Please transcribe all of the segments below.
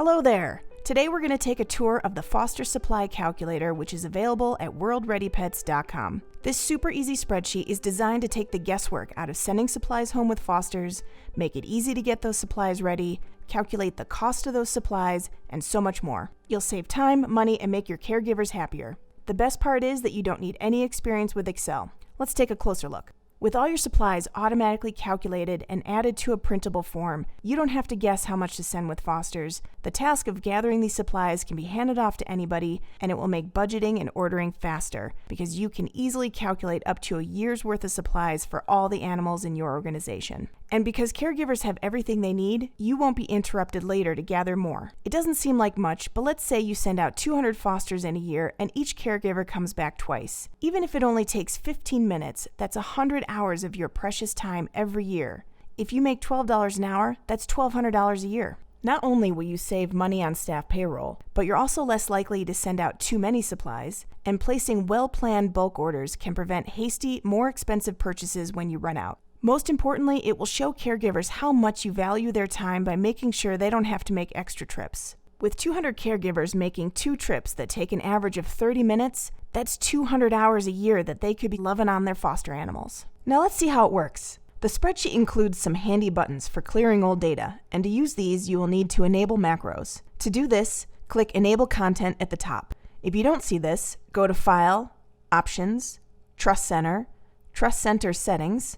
Hello there! Today we're going to take a tour of the Foster Supply Calculator, which is available at ready.Pets.com. This super easy spreadsheet is designed to take the guesswork out of sending supplies home with fosters, make it easy to get those supplies ready, calculate the cost of those supplies, and so much more. You'll save time, money, and make your caregivers happier. The best part is that you don't need any experience with Excel. Let's take a closer look. With all your supplies automatically calculated and added to a printable form, you don't have to guess how much to send with fosters. The task of gathering these supplies can be handed off to anybody, and it will make budgeting and ordering faster because you can easily calculate up to a year's worth of supplies for all the animals in your organization. And because caregivers have everything they need, you won't be interrupted later to gather more. It doesn't seem like much, but let's say you send out 200 fosters in a year and each caregiver comes back twice. Even if it only takes 15 minutes, that's 100 hours of your precious time every year. If you make $12 an hour, that's $1,200 a year. Not only will you save money on staff payroll, but you're also less likely to send out too many supplies, and placing well-planned bulk orders can prevent hasty, more expensive purchases when you run out. Most importantly, it will show caregivers how much you value their time by making sure they don't have to make extra trips. With 200 caregivers making 2 trips that take an average of 30 minutes, that's 200 hours a year that they could be loving on their foster animals. Now let's see how it works. The spreadsheet includes some handy buttons for clearing old data, and to use these, you will need to enable macros. To do this, click Enable Content at the top. If you don't see this, go to File, Options, Trust Center Settings,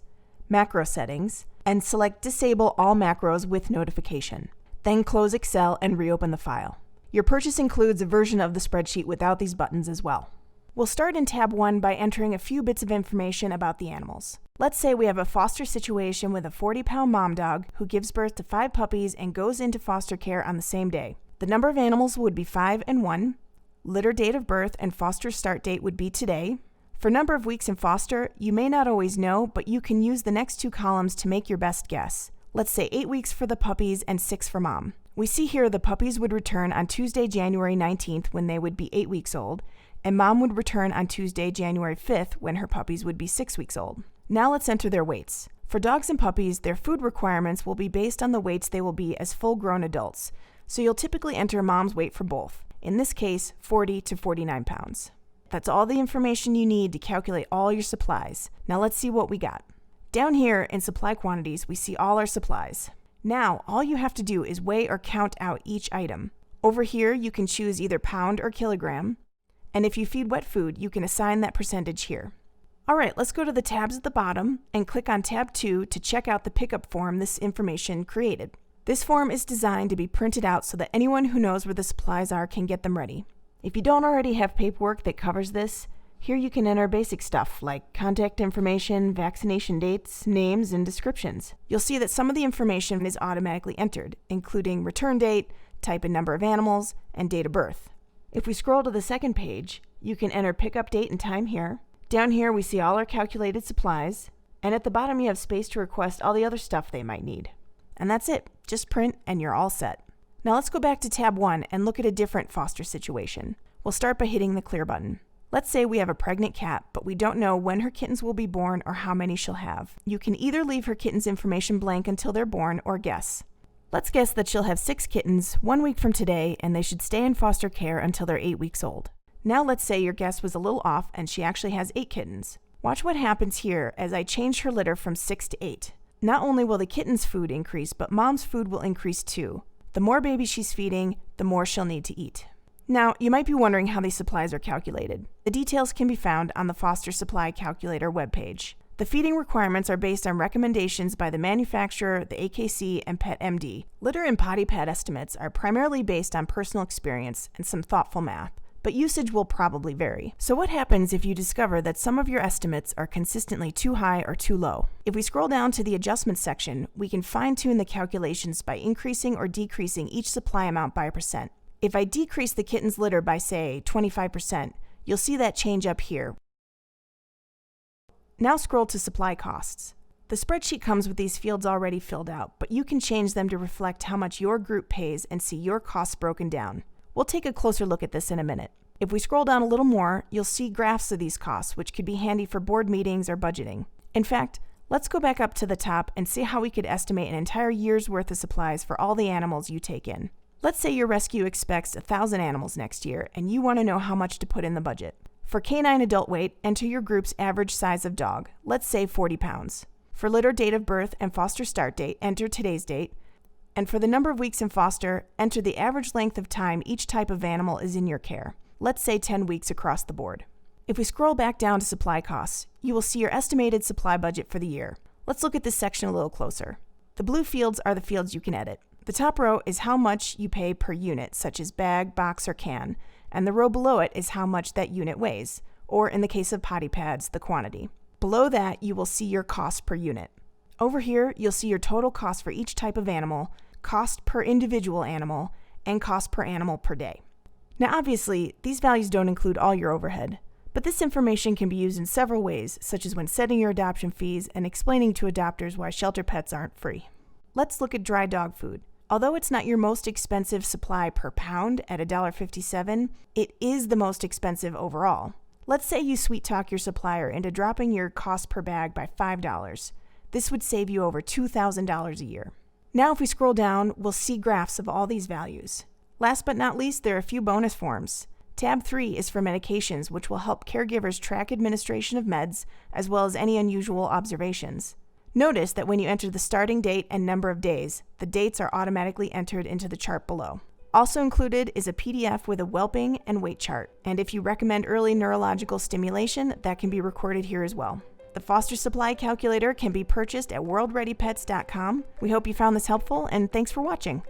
Macro Settings, and select Disable All Macros with Notification. Then close Excel and reopen the file. Your purchase includes a version of the spreadsheet without these buttons as well. We'll start in tab 1 by entering a few bits of information about the animals. Let's say we have a foster situation with a 40-pound mom dog who gives birth to 5 puppies and goes into foster care on the same day. The number of animals would be 5 and 1. Litter date of birth and foster start date would be today. For number of weeks in foster, you may not always know, but you can use the next 2 columns to make your best guess. Let's say 8 weeks for the puppies and 6 for mom. We see here the puppies would return on Tuesday, January 19th when they would be 8 weeks old, and mom would return on Tuesday, January 5th when her puppies would be 6 weeks old. Now let's enter their weights. For dogs and puppies, their food requirements will be based on the weights they will be as full-grown adults, so you'll typically enter mom's weight for both. In this case, 40 to 49 pounds. That's all the information you need to calculate all your supplies. Now let's see what we got. Down here in supply quantities, we see all our supplies. Now, all you have to do is weigh or count out each item. Over here, you can choose either pound or kilogram. And if you feed wet food, you can assign that percentage here. All right, let's go to the tabs at the bottom and click on tab 2 to check out the pickup form this information created. This form is designed to be printed out so that anyone who knows where the supplies are can get them ready. If you don't already have paperwork that covers this, here you can enter basic stuff like contact information, vaccination dates, names, and descriptions. You'll see that some of the information is automatically entered, including return date, type and number of animals, and date of birth. If we scroll to the second page, you can enter pickup date and time here. Down here we see all our calculated supplies, and at the bottom you have space to request all the other stuff they might need. And that's it. Just print and you're all set. Now let's go back to tab 1 and look at a different foster situation. We'll start by hitting the clear button. Let's say we have a pregnant cat, but we don't know when her kittens will be born or how many she'll have. You can either leave her kittens' information blank until they're born or guess. Let's guess that she'll have 6 kittens 1 week from today, and they should stay in foster care until they're 8 weeks old. Now let's say your guess was a little off and she actually has 8 kittens. Watch what happens here as I change her litter from 6 to 8. Not only will the kitten's food increase, but mom's food will increase too. The more babies she's feeding, the more she'll need to eat. Now, you might be wondering how these supplies are calculated. The details can be found on the Foster Supply Calculator webpage. The feeding requirements are based on recommendations by the manufacturer, the AKC, and PetMD. Litter and potty pad estimates are primarily based on personal experience and some thoughtful math, but usage will probably vary. So what happens if you discover that some of your estimates are consistently too high or too low? If we scroll down to the adjustments section, we can fine-tune the calculations by increasing or decreasing each supply amount by a percent. If I decrease the kitten's litter by, say, 25%, you'll see that change up here. Now scroll to supply costs. The spreadsheet comes with these fields already filled out, but you can change them to reflect how much your group pays and see your costs broken down. We'll take a closer look at this in a minute. If we scroll down a little more, you'll see graphs of these costs, which could be handy for board meetings or budgeting. In fact, let's go back up to the top and see how we could estimate an entire year's worth of supplies for all the animals you take in. Let's say your rescue expects 1,000 animals next year, and you want to know how much to put in the budget. For canine adult weight, enter your group's average size of dog, let's say 40 pounds. For litter date of birth and foster start date, enter today's date. And for the number of weeks in foster, enter the average length of time each type of animal is in your care, let's say 10 weeks across the board. If we scroll back down to supply costs, you will see your estimated supply budget for the year. Let's look at this section a little closer. The blue fields are the fields you can edit. The top row is how much you pay per unit, such as bag, box, or can, and the row below it is how much that unit weighs, or in the case of potty pads, the quantity. Below that, you will see your cost per unit. Over here, you'll see your total cost for each type of animal, cost per individual animal, and cost per animal per day. Now obviously, these values don't include all your overhead, but this information can be used in several ways, such as when setting your adoption fees and explaining to adopters why shelter pets aren't free. Let's look at dry dog food. Although it's not your most expensive supply per pound at $1.57, it is the most expensive overall. Let's say you sweet talk your supplier into dropping your cost per bag by $5. This would save you over $2,000 a year. Now if we scroll down, we'll see graphs of all these values. Last but not least, there are a few bonus forms. Tab 3 is for medications, which will help caregivers track administration of meds, as well as any unusual observations. Notice that when you enter the starting date and number of days, the dates are automatically entered into the chart below. Also included is a PDF with a whelping and weight chart, and if you recommend early neurological stimulation, that can be recorded here as well. The foster supply calculator can be purchased at world.Ready.Pets.com. We hope you found this helpful, and thanks for watching.